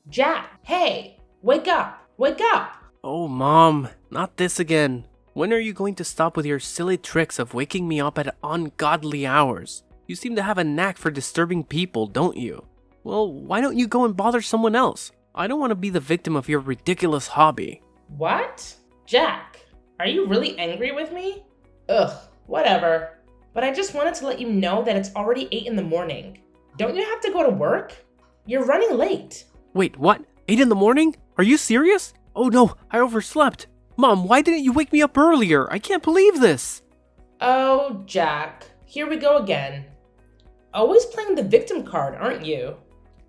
Jack, hey, wake up, wake up! Oh, Mom, not this again. When are you going to stop with your silly tricks of waking me up at ungodly hours? You seem to have a knack for disturbing people, don't you? Well, why don't you go and bother someone else? I don't want to be the victim of your ridiculous hobby. What? Jack, are you really angry with me? Ugh, whatever. But I just wanted to let you know that it's already 8 in the morning. Don't you have to go to work? You're running late. Wait, what? 8 in the morning? Are you serious? Oh no, I overslept. Mom, why didn't you wake me up earlier? I can't believe this. Oh, Jack, here we go again. Always playing the victim card, aren't you?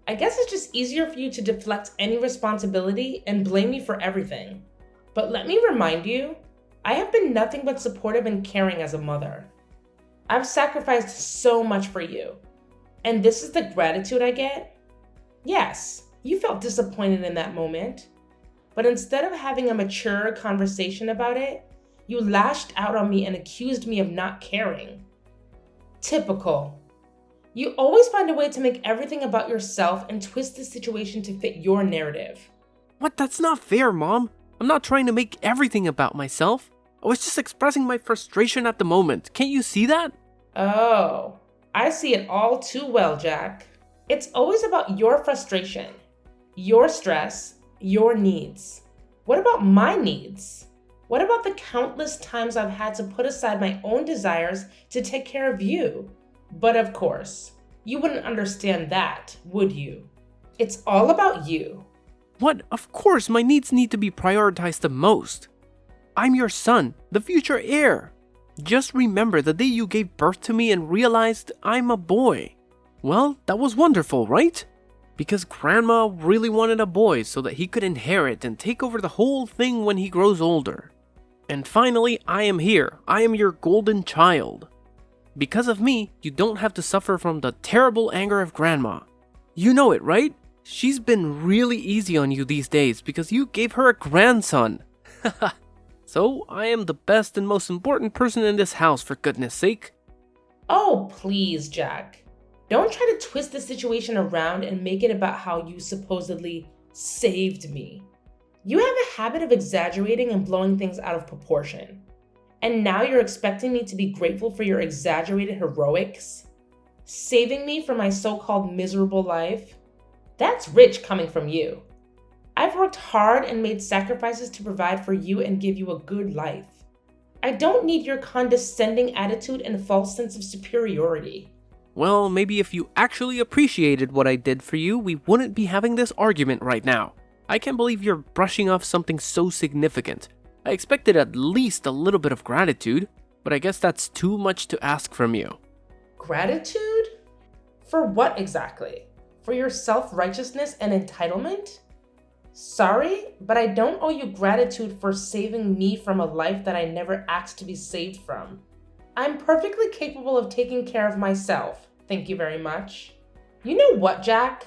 I guess it's just easier for you to deflect any responsibility and blame me for everything. But let me remind you, I have been nothing but supportive and caring as a mother. I've sacrificed so much for you. And this is the gratitude I get? Yes, you felt disappointed in that moment. But instead of having a mature conversation about it, you lashed out on me and accused me of not caring. Typical. You always find a way to make everything about yourself and twist the situation to fit your narrative. What? That's not fair, Mom. I'm not trying to make everything about myself. I was just expressing my frustration at the moment. Can't you see that? Oh, I see it all too well, Jack. It's always about your frustration, your stress, your needs. What about my needs? What about the countless times I've had to put aside my own desires to take care of you? But of course, you wouldn't understand that, would you? It's all about you. What? Of course, my needs need to be prioritized the most. I'm your son, the future heir. Just remember the day you gave birth to me and realized I'm a boy. Well, that was wonderful, right? Because Grandma really wanted a boy so that he could inherit and take over the whole thing when he grows older. And finally, I am here. I am your golden child. Because of me, you don't have to suffer from the terrible anger of Grandma. You know it, right? She's been really easy on you these days because you gave her a grandson. So, I am the best and most important person in this house, for goodness sake. Oh, please, Jack. Don't try to twist the situation around and make it about how you supposedly saved me. You have a habit of exaggerating and blowing things out of proportion. And now you're expecting me to be grateful for your exaggerated heroics? Saving me from my so-called miserable life? That's rich coming from you. I've worked hard and made sacrifices to provide for you and give you a good life. I don't need your condescending attitude and false sense of superiority. Well, maybe if you actually appreciated what I did for you, we wouldn't be having this argument right now. I can't believe you're brushing off something so significant. I expected at least a little bit of gratitude, but I guess that's too much to ask from you. Gratitude? For what exactly? For your self-righteousness and entitlement? Sorry, but I don't owe you gratitude for saving me from a life that I never asked to be saved from. I'm perfectly capable of taking care of myself, thank you very much. You know what, Jack?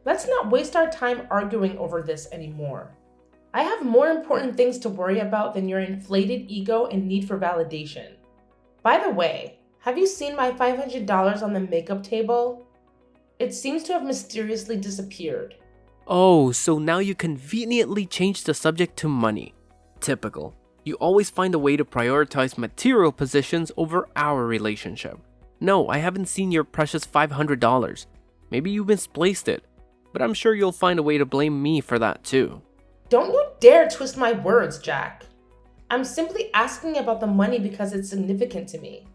Let's not waste our time arguing over this anymore. I have more important things to worry about than your inflated ego and need for validation. By the way, have you seen my $500 on the makeup table? It seems to have mysteriously disappeared. Oh, so now you conveniently changed the subject to money. Typical. You always find a way to prioritize material possessions over our relationship. No, I haven't seen your precious $500. Maybe you misplaced it, but I'm sure you'll find a way to blame me for that too. Don't you dare twist my words, Jack. I'm simply asking about the money because it's significant to me.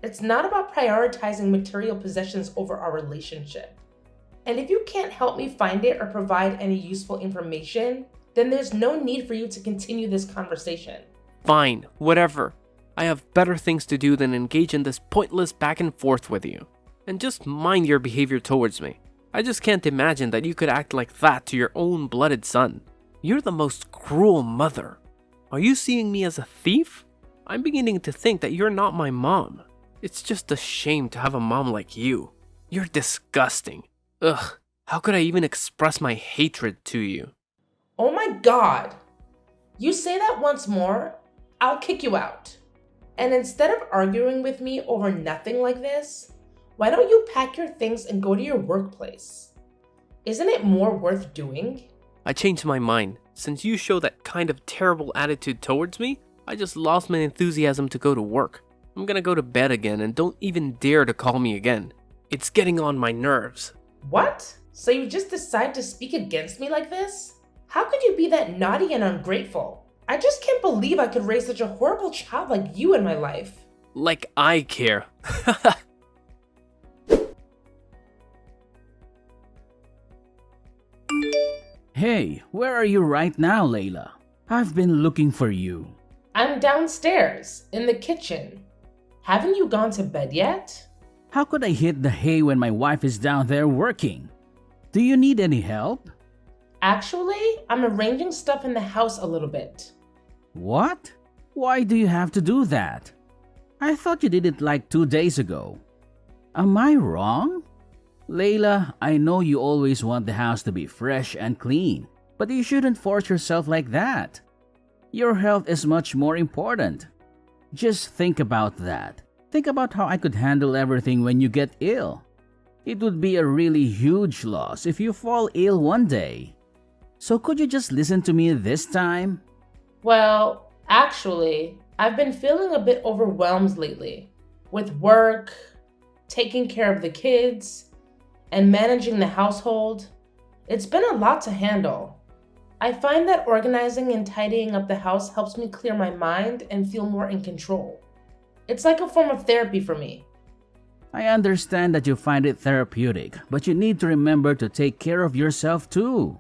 It's not about prioritizing material possessions over our relationship. And if you can't help me find it or provide any useful information, then there's no need for you to continue this conversation. Fine, whatever. I have better things to do than engage in this pointless back and forth with you. And just mind your behavior towards me. I just can't imagine that you could act like that to your own blooded son. You're the most cruel mother. Are you seeing me as a thief? I'm beginning to think that you're not my mom. It's just a shame to have a mom like you. You're disgusting. Ugh, how could I even express my hatred to you? Oh my God! You say that once more, I'll kick you out. And instead of arguing with me over nothing like this, why don't you pack your things and go to your workplace? Isn't it more worth doing? I changed my mind. Since you show that kind of terrible attitude towards me, I just lost my enthusiasm to go to work. I'm gonna go to bed again and don't even dare to call me again. It's getting on my nerves. What? So you just decide to speak against me like this? How could you be that naughty and ungrateful? I just can't believe I could raise such a horrible child like you in my life. Like I care. Hey, where are you right now, Layla? I've been looking for you. I'm downstairs, in the kitchen. Haven't you gone to bed yet? How could I hit the hay when my wife is down there working? Do you need any help? Actually, I'm arranging stuff in the house a little bit. What? Why do you have to do that? I thought you did it like 2 days ago. Am I wrong? Layla, I know you always want the house to be fresh and clean, but you shouldn't force yourself like that. Your health is much more important. Just think about that. Think about how I could handle everything when you get ill. It would be a really huge loss if you fall ill one day. So could you just listen to me this time? Well, actually, I've been feeling a bit overwhelmed lately with work, taking care of the kids, and managing the household. It's been a lot to handle. I find that organizing and tidying up the house helps me clear my mind and feel more in control. It's like a form of therapy for me. I understand that you find it therapeutic, but you need to remember to take care of yourself too.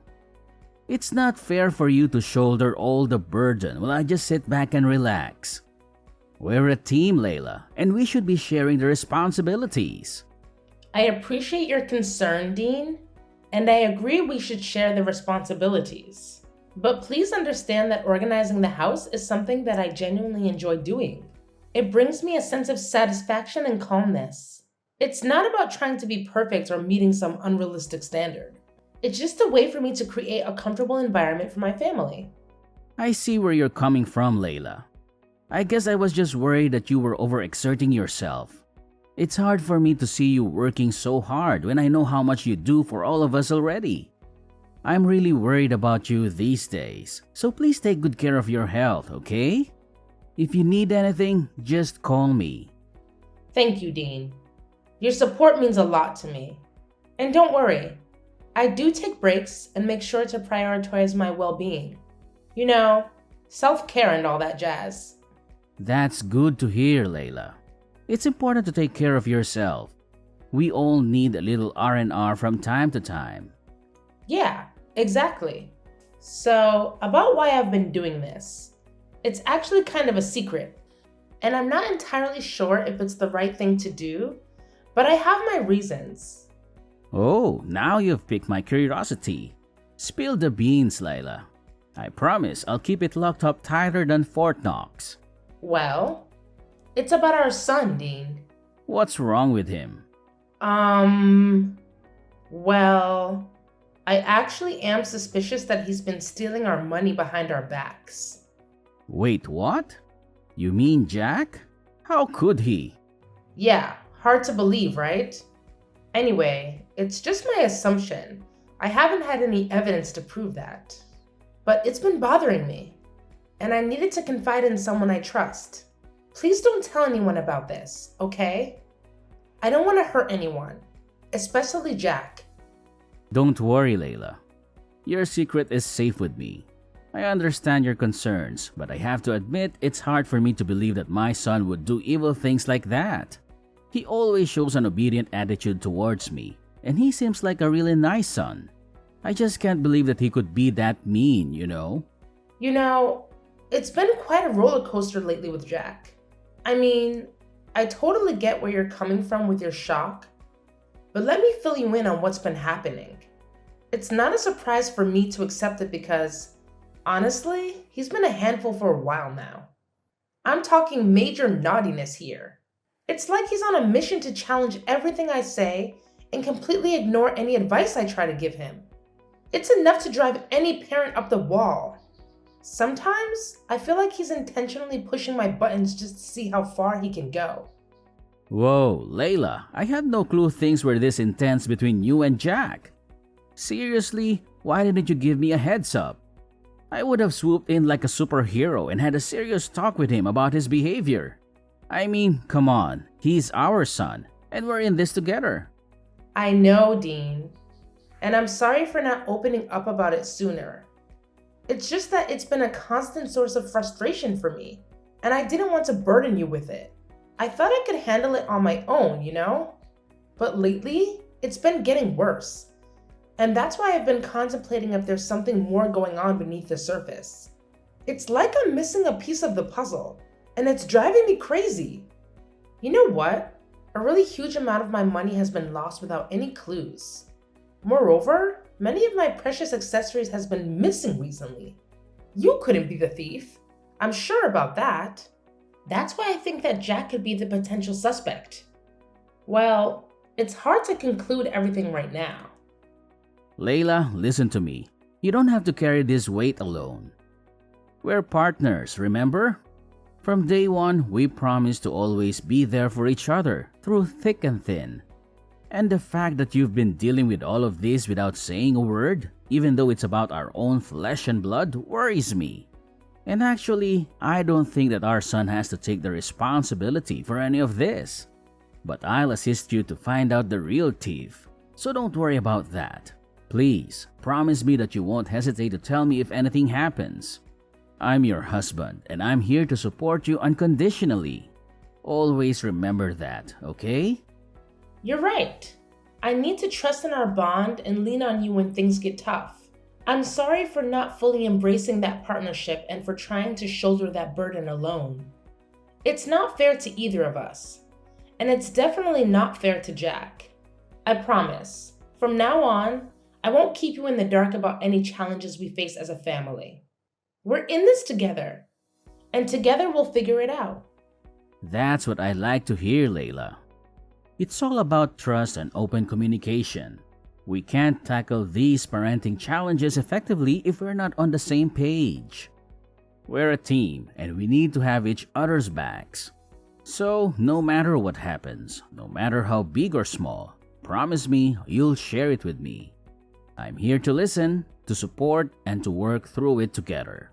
It's not fair for you to shoulder all the burden while I just sit back and relax. We're a team, Layla, and we should be sharing the responsibilities. I appreciate your concern, Dean, and I agree we should share the responsibilities. But please understand that organizing the house is something that I genuinely enjoy doing. It brings me a sense of satisfaction and calmness. It's not about trying to be perfect or meeting some unrealistic standard. It's just a way for me to create a comfortable environment for my family. I see where you're coming from, Layla. I guess I was just worried that you were overexerting yourself. It's hard for me to see you working so hard when I know how much you do for all of us already. I'm really worried about you these days, so please take good care of your health, okay? If you need anything, just call me. Thank you, Dean. Your support means a lot to me. And don't worry, I do take breaks and make sure to prioritize my well-being. You know, self-care and all that jazz. That's good to hear, Layla. It's important to take care of yourself. We all need a little R&R from time to time. Yeah, exactly. So, about why I've been doing this. It's actually kind of a secret, and I'm not entirely sure if it's the right thing to do, but I have my reasons. Oh, now you've piqued my curiosity. Spill the beans, Layla. I promise I'll keep it locked up tighter than Fort Knox. Well, it's about our son, Dean. What's wrong with him? Well, I actually am suspicious that he's been stealing our money behind our backs. Wait, what? You mean Jack? How could he? Yeah, hard to believe, right? Anyway, it's just my assumption. I haven't had any evidence to prove that. But it's been bothering me, and I needed to confide in someone I trust. Please don't tell anyone about this, okay? I don't want to hurt anyone, especially Jack. Don't worry, Layla. Your secret is safe with me. I understand your concerns, but I have to admit it's hard for me to believe that my son would do evil things like that. He always shows an obedient attitude towards me, and he seems like a really nice son. I just can't believe that he could be that mean, you know? You know, it's been quite a roller coaster lately with Jack. I mean, I totally get where you're coming from with your shock, but let me fill you in on what's been happening. It's not a surprise for me to accept it because, honestly, he's been a handful for a while now. I'm talking major naughtiness here. It's like he's on a mission to challenge everything I say and completely ignore any advice I try to give him. It's enough to drive any parent up the wall. Sometimes, I feel like he's intentionally pushing my buttons just to see how far he can go. Whoa, Layla, I had no clue things were this intense between you and Jack. Seriously, why didn't you give me a heads up? I would have swooped in like a superhero and had a serious talk with him about his behavior. I mean, come on, he's our son, and we're in this together. I know, Dean. And I'm sorry for not opening up about it sooner. It's just that it's been a constant source of frustration for me, and I didn't want to burden you with it. I thought I could handle it on my own, you know? But lately, it's been getting worse. And that's why I've been contemplating if there's something more going on beneath the surface. It's like I'm missing a piece of the puzzle, and it's driving me crazy. You know what? A really huge amount of my money has been lost without any clues. Moreover, many of my precious accessories has been missing recently. You couldn't be the thief. I'm sure about that. That's why I think that Jack could be the potential suspect. Well, it's hard to conclude everything right now. Layla, listen to me. You don't have to carry this weight alone. We're partners, remember? From day one, we promised to always be there for each other, through thick and thin. And the fact that you've been dealing with all of this without saying a word, even though it's about our own flesh and blood, worries me. And actually, I don't think that our son has to take the responsibility for any of this. But I'll assist you to find out the real thief, so don't worry about that. Please, promise me that you won't hesitate to tell me if anything happens. I'm your husband, and I'm here to support you unconditionally. Always remember that, okay? You're right. I need to trust in our bond and lean on you when things get tough. I'm sorry for not fully embracing that partnership and for trying to shoulder that burden alone. It's not fair to either of us, and it's definitely not fair to Jack. I promise, from now on, I won't keep you in the dark about any challenges we face as a family. We're in this together, and together we'll figure it out. That's what I like to hear, Layla. It's all about trust and open communication. We can't tackle these parenting challenges effectively if we're not on the same page. We're a team, and we need to have each other's backs. So, no matter what happens, no matter how big or small, promise me you'll share it with me. I'm here to listen, to support, and to work through it together.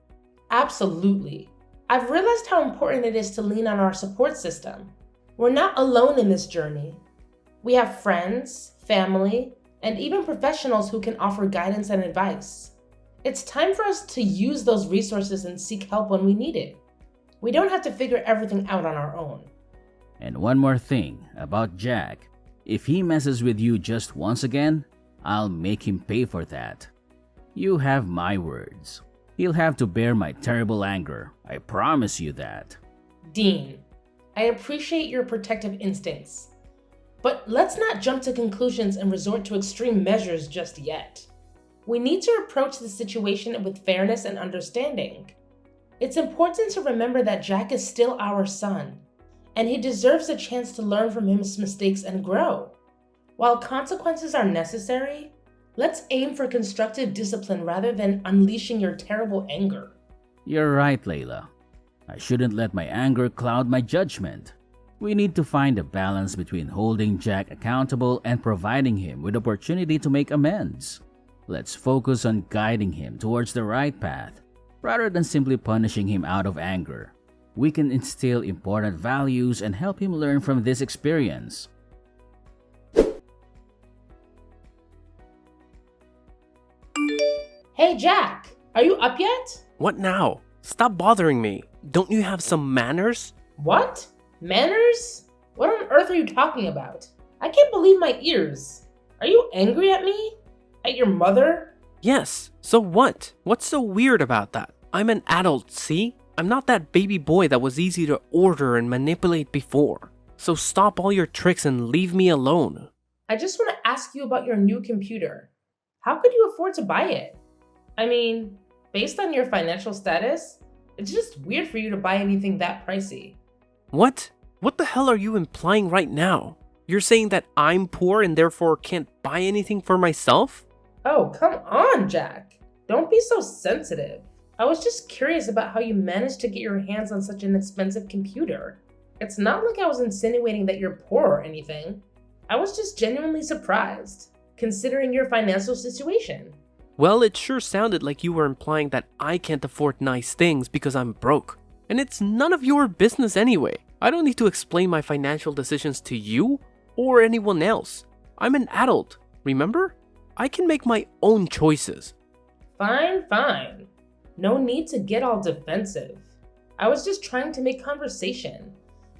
Absolutely. I've realized how important it is to lean on our support system. We're not alone in this journey. We have friends, family, and even professionals who can offer guidance and advice. It's time for us to use those resources and seek help when we need it. We don't have to figure everything out on our own. And one more thing about Jack. If he messes with you just once again, I'll make him pay for that. You have my words. He'll have to bear my terrible anger. I promise you that. Dean, I appreciate your protective instincts, but let's not jump to conclusions and resort to extreme measures just yet. We need to approach the situation with fairness and understanding. It's important to remember that Jack is still our son, and he deserves a chance to learn from his mistakes and grow. While consequences are necessary, let's aim for constructive discipline rather than unleashing your terrible anger. You're right, Layla. I shouldn't let my anger cloud my judgment. We need to find a balance between holding Jack accountable and providing him with opportunity to make amends. Let's focus on guiding him towards the right path, rather than simply punishing him out of anger. We can instill important values and help him learn from this experience. Hey Jack, are you up yet? What now? Stop bothering me. Don't you have some manners? What? Manners? What on earth are you talking about? I can't believe my ears. Are you angry at me? At your mother? Yes, so what? What's so weird about that? I'm an adult, see? I'm not that baby boy that was easy to order and manipulate before. So stop all your tricks and leave me alone. I just want to ask you about your new computer. How could you afford to buy it? I mean, based on your financial status, it's just weird for you to buy anything that pricey. What? What the hell are you implying right now? You're saying that I'm poor and therefore can't buy anything for myself? Oh, come on, Jack. Don't be so sensitive. I was just curious about how you managed to get your hands on such an expensive computer. It's not like I was insinuating that you're poor or anything. I was just genuinely surprised. considering your financial situation. Well, it sure sounded like you were implying that I can't afford nice things because I'm broke. And it's none of your business anyway. I don't need to explain my financial decisions to you or anyone else. I'm an adult, remember? I can make my own choices. Fine, fine. No need to get all defensive. I was just trying to make conversation.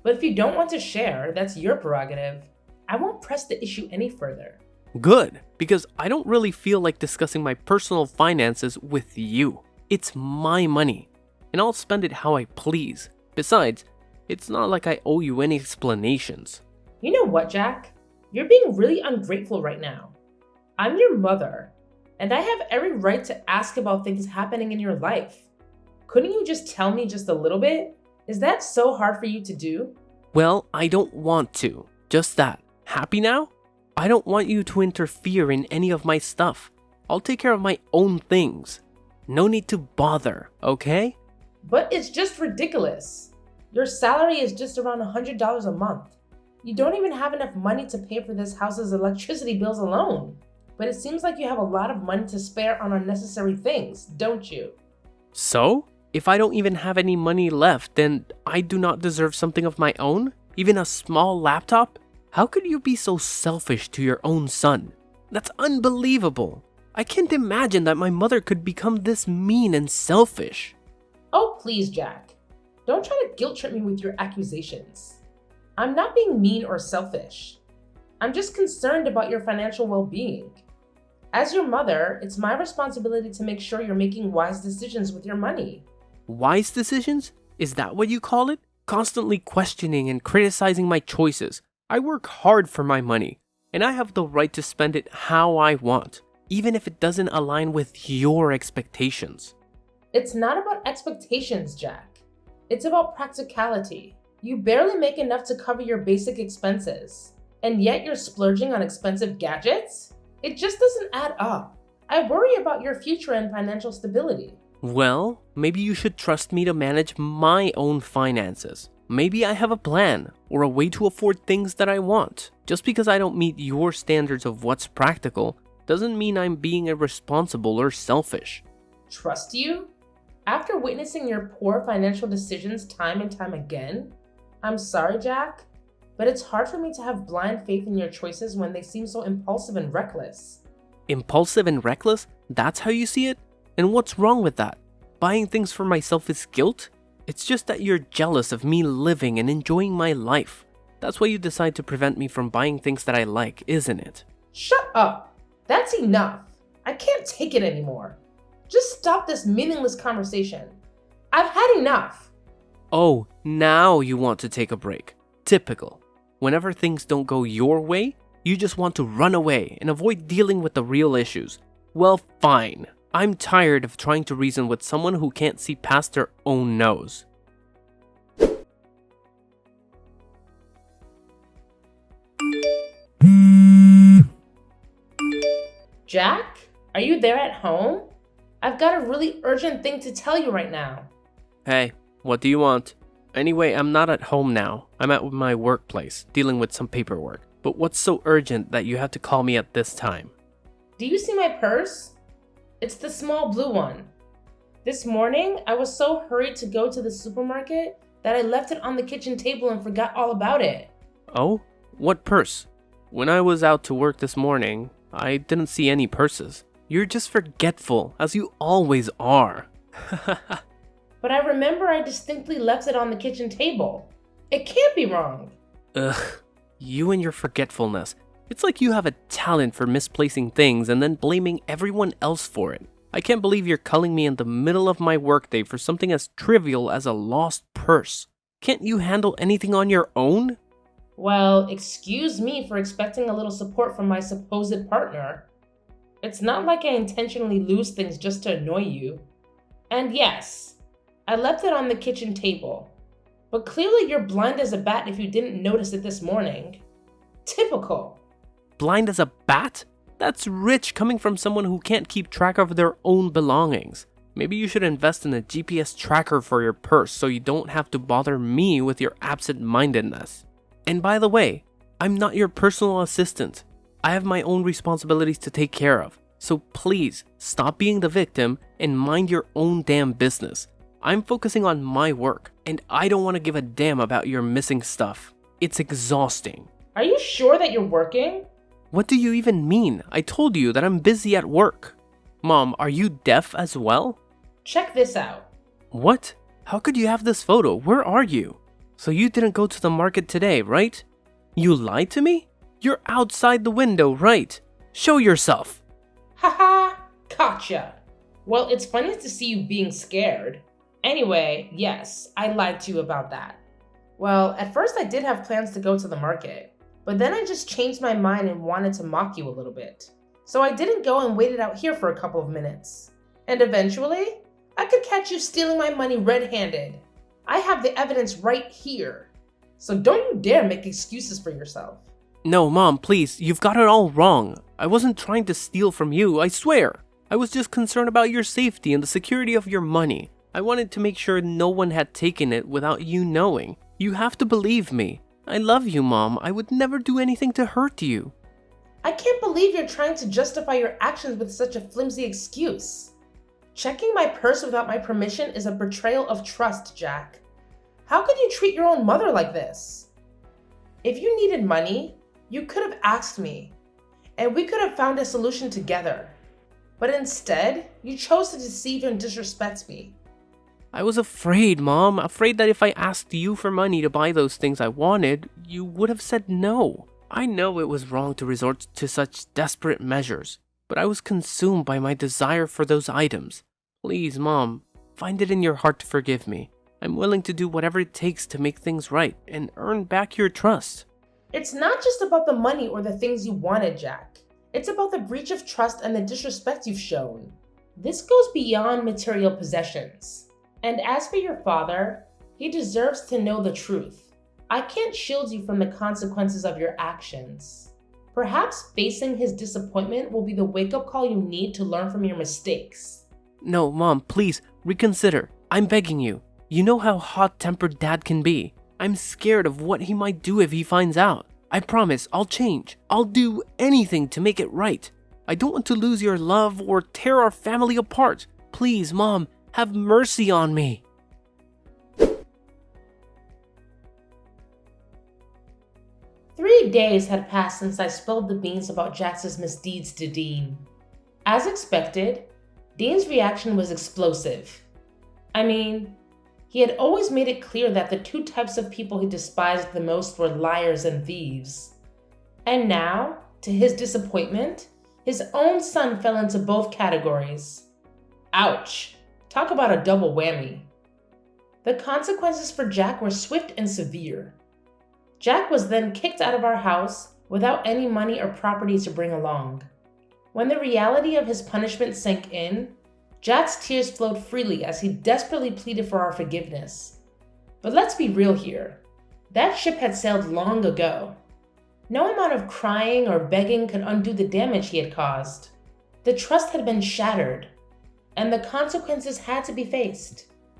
But if you don't want to share, that's your prerogative. I won't press the issue any further. Good, because I don't really feel like discussing my personal finances with you. It's my money, and I'll spend it how I please. Besides, it's not like I owe you any explanations. You know what, Jack? You're being really ungrateful right now. I'm your mother, and I have every right to ask about things happening in your life. Couldn't you just tell me just a little bit? Is that so hard for you to do? Well, I don't want to. Just that. Happy now? I don't want you to interfere in any of my stuff. I'll take care of my own things. No need to bother, okay? But it's just ridiculous. Your salary is just around $100 a month. You don't even have enough money to pay for this house's electricity bills alone. But it seems like you have a lot of money to spare on unnecessary things, don't you? So? If I don't even have any money left, then I do not deserve something of my own? Even a small laptop? How could you be so selfish to your own son? That's unbelievable. I can't imagine that my mother could become this mean and selfish. Oh, please, Jack. Don't try to guilt trip me with your accusations. I'm not being mean or selfish. I'm just concerned about your financial well-being. As your mother, it's my responsibility to make sure you're making wise decisions with your money. Wise decisions? Is that what you call it? Constantly questioning and criticizing my choices. I work hard for my money, and I have the right to spend it how I want, even if it doesn't align with your expectations. It's not about expectations, Jack. It's about practicality. You barely make enough to cover your basic expenses, and yet you're splurging on expensive gadgets? It just doesn't add up. I worry about your future and financial stability. Well, maybe you should trust me to manage my own finances. Maybe I have a plan or a way to afford things that I want. Just because I don't meet your standards of what's practical doesn't mean I'm being irresponsible or selfish. Trust you? After witnessing your poor financial decisions time and time again? I'm sorry, Jack, but it's hard for me to have blind faith in your choices when they seem so impulsive and reckless. Impulsive and reckless? That's how you see it? And what's wrong with that? Buying things for myself is guilt? It's just that you're jealous of me living and enjoying my life. That's why you decide to prevent me from buying things that I like, isn't it? Shut up! That's enough! I can't take it anymore. Just stop this meaningless conversation. I've had enough. Oh, now you want to take a break. Typical. Whenever things don't go your way, you just want to run away and avoid dealing with the real issues. Well, fine. I'm tired of trying to reason with someone who can't see past their own nose. Jack? Are you there at home? I've got a really urgent thing to tell you right now. Hey, what do you want? Anyway, I'm not at home now. I'm at my workplace, dealing with some paperwork. But what's so urgent that you have to call me at this time? Do you see my purse? It's the small blue one. This morning, I was so hurried to go to the supermarket that I left it on the kitchen table and forgot all about it. Oh? What purse? When I was out to work this morning, I didn't see any purses. You're just forgetful, as you always are. But I remember I distinctly left it on the kitchen table. It can't be wrong. Ugh, you and your forgetfulness. It's like you have a talent for misplacing things and then blaming everyone else for it. I can't believe you're calling me in the middle of my workday for something as trivial as a lost purse. Can't you handle anything on your own? Well, excuse me for expecting a little support from my supposed partner. It's not like I intentionally lose things just to annoy you. And yes, I left it on the kitchen table. But clearly you're blind as a bat if you didn't notice it this morning. Typical. Blind as a bat? That's rich coming from someone who can't keep track of their own belongings. Maybe you should invest in a GPS tracker for your purse so you don't have to bother me with your absent-mindedness. And by the way, I'm not your personal assistant. I have my own responsibilities to take care of. So please, stop being the victim and mind your own damn business. I'm focusing on my work, and I don't want to give a damn about your missing stuff. It's exhausting. Are you sure that you're working? What do you even mean? I told you that I'm busy at work. Mom, are you deaf as well? Check this out. What? How could you have this photo? Where are you? So you didn't go to the market today, right? You lied to me? You're outside the window, right? Show yourself. Haha, gotcha. Well, it's funny to see you being scared. Anyway, yes, I lied to you about that. Well, at first I did have plans to go to the market, but then I just changed my mind and wanted to mock you a little bit. So I didn't go and waited out here for a couple of minutes. And eventually, I could catch you stealing my money red-handed. I have the evidence right here. So don't you dare make excuses for yourself. No, Mom, please, you've got it all wrong. I wasn't trying to steal from you, I swear. I was just concerned about your safety and the security of your money. I wanted to make sure no one had taken it without you knowing. You have to believe me. I love you, Mom. I would never do anything to hurt you. I can't believe you're trying to justify your actions with such a flimsy excuse. Checking my purse without my permission is a betrayal of trust, Jack. How could you treat your own mother like this? If you needed money, you could have asked me, and we could have found a solution together. But instead, you chose to deceive and disrespect me. I was afraid, Mom. Afraid that if I asked you for money to buy those things I wanted, you would have said no. I know it was wrong to resort to such desperate measures, but I was consumed by my desire for those items. Please, Mom, find it in your heart to forgive me. I'm willing to do whatever it takes to make things right and earn back your trust. It's not just about the money or the things you wanted, Jack. It's about the breach of trust and the disrespect you've shown. This goes beyond material possessions. And as for your father, he deserves to know the truth. I can't shield you from the consequences of your actions. Perhaps facing his disappointment will be the wake-up call you need to learn from your mistakes. No, Mom, please, reconsider. I'm begging you. You know how hot-tempered Dad can be. I'm scared of what he might do if he finds out. I promise I'll change. I'll do anything to make it right. I don't want to lose your love or tear our family apart. Please, Mom, have mercy on me. Three days had passed since I spilled the beans about Jax's misdeeds to Dean. As expected, Dean's reaction was explosive. I mean, he had always made it clear that the two types of people he despised the most were liars and thieves. And now, to his disappointment, his own son fell into both categories. Ouch! Talk about a double whammy. The consequences for Jack were swift and severe. Jack was then kicked out of our house without any money or property to bring along. When the reality of his punishment sank in, Jack's tears flowed freely as he desperately pleaded for our forgiveness. But let's be real here. That ship had sailed long ago. No amount of crying or begging could undo the damage he had caused. The trust had been shattered, and the consequences had to be faced.